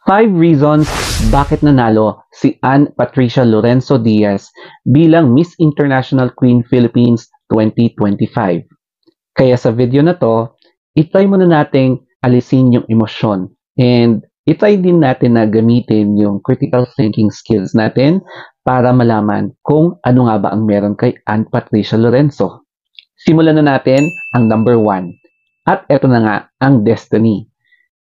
5 reasons bakit nanalo si Ann Patricia Lorenzo Diaz bilang Miss International Queen Philippines 2025. Kaya sa video na to, itry muna nating alisin yung emosyon and itry din natin na gamitin yung critical thinking skills natin para malaman kung ano nga ba ang meron kay Ann Patricia Lorenzo. Simulan na natin ang number 1. At eto na nga ang destiny.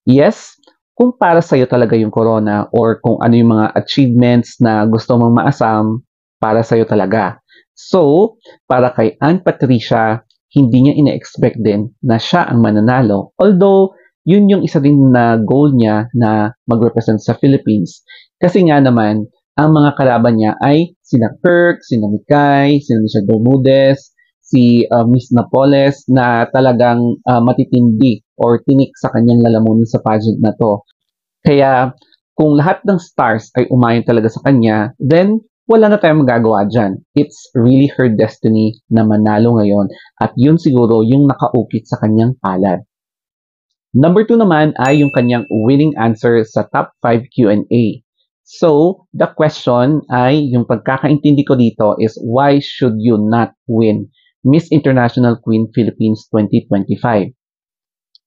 Yes, kung para sa'yo talaga yung corona or kung ano yung mga achievements na gusto mong maasam, para sa'yo talaga. So, para kay Ann Patricia, hindi niya ina-expect din na siya ang mananalo. Although, yun yung isa din na goal niya na mag-represent sa Philippines. Kasi nga naman, ang mga kalaban niya ay sina Kirk, sina Mikay, sina Michelle Bermudez, si Miss Napoles na talagang matitindi or tinik sa kanyang lalamunan sa pageant na to. Kaya kung lahat ng stars ay umayon talaga sa kanya, then wala na tayong magagawa dyan. It's really her destiny na manalo ngayon at yun siguro yung nakaukit sa kanyang palad. Number 2 naman ay yung kanyang winning answer sa top 5 Q&A. So, the question ay, yung pagkakaintindi ko dito is, why should you not win Miss International Queen Philippines 2025?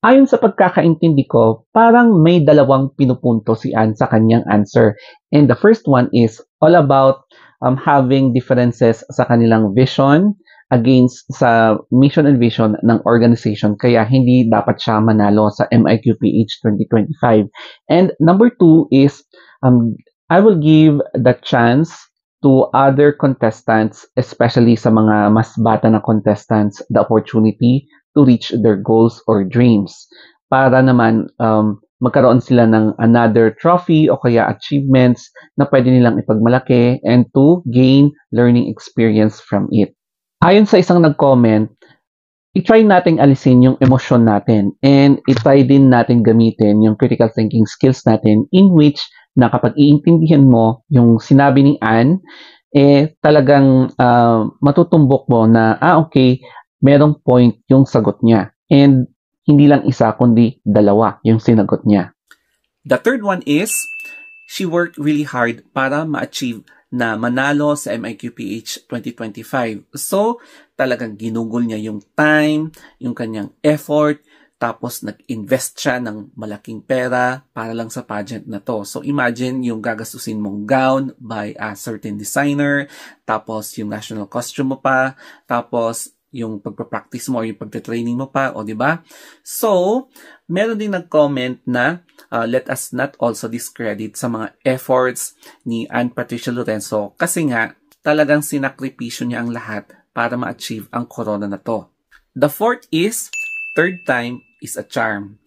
Ayon sa pagkakaintindi ko, parang may dalawang pinupunto si Ann sa kanyang answer. And the first one is all about having differences sa kanilang vision against sa mission and vision ng organization. Kaya hindi dapat siya manalo sa MIQPH 2025. And number 2 is I will give the chance to other contestants, especially sa mga mas bata na contestants, the opportunity to reach their goals or dreams. Para naman magkaroon sila ng another trophy o kaya achievements na pwede nilang ipagmalaki and to gain learning experience from it. Ayon sa isang nag-comment, i-try nating alisin yung emosyon natin and i-try din natin gamitin yung critical thinking skills natin in which na kapag iintindihan mo yung sinabi ni Ann, talagang matutumbok mo na, okay, merong point yung sagot niya. And hindi lang isa, kundi dalawa yung sinagot niya. The third one is, she worked really hard para ma-achieve na manalo sa MIQPH 2025. So, talagang ginugol niya yung time, yung kanyang effort, tapos nag-invest siya ng malaking pera para lang sa pageant na to. So imagine yung gagastusin mong gown by a certain designer, tapos yung national costume mo pa, tapos yung pagpa-practice mo or yung pagte-training mo pa, o di ba? So, meron din nag-comment na let us not also discredit sa mga efforts ni Ann Patricia Lorenzo kasi nga talagang sinakripisyo niya ang lahat para ma-achieve ang corona na to. The fourth is, third time is a charm.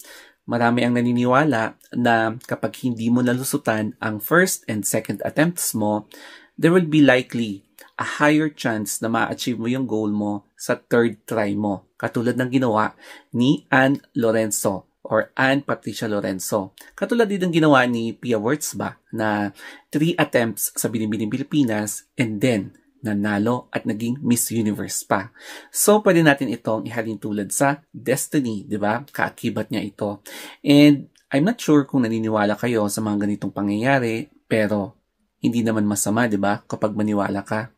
Marami ang naniniwala na kapag hindi mo nalusutan ang first and second attempts mo, there will be likely a higher chance na ma-achieve mo yung goal mo sa third try mo. Katulad ng ginawa ni Ann Lorenzo or Ann Patricia Lorenzo. Katulad din ng ginawa ni Pia Wurtzbach na 3 attempts sa Binibining Pilipinas and then nanalo at naging Miss Universe pa. So, pwede natin itong ihalin tulad sa destiny, di ba? Kaakibat niya ito. And I'm not sure kung naniniwala kayo sa mga ganitong pangyayari, pero hindi naman masama, di ba? Kapag maniwala ka.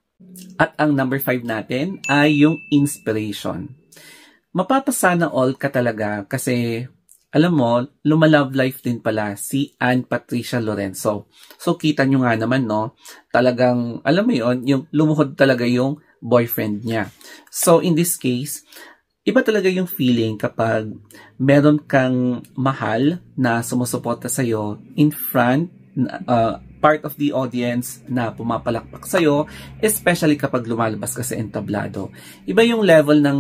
At ang number 5 natin ay yung inspiration. Mapapasana all ka talaga kasi alam mo, lumalove life din pala si Ann Patricia Lorenzo. So, kita nyo nga naman, no? Talagang, alam mo yon, yung lumuhod talaga yung boyfriend niya. So, in this case, iba talaga yung feeling kapag meron kang mahal na sumusuporta sa'yo in front, part of the audience na pumapalakpak sa'yo, especially kapag lumalabas ka sa entablado. Iba yung level ng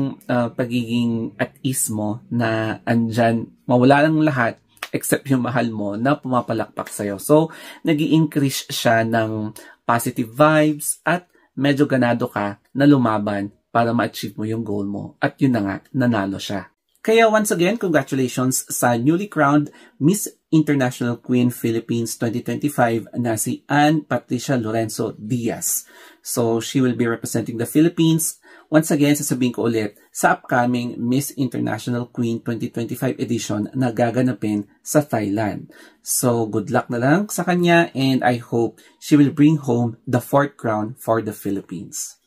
pagiging at ease mo na andyan, mawala ng lahat except yung mahal mo na pumapalakpak sa'yo. So, nag-i-increase siya ng positive vibes at medyo ganado ka na lumaban para ma-achieve mo yung goal mo. At yun na nga, nanalo siya. Kaya once again, congratulations sa newly crowned Miss International Queen Philippines 2025 na si Ann Patricia Lorenzo Diaz. So she will be representing the Philippines once again, sasabihin ko ulit, sa upcoming Miss International Queen 2025 edition na gaganapin sa Thailand. So, good luck na lang sa kanya and I hope she will bring home the 4th crown for the Philippines.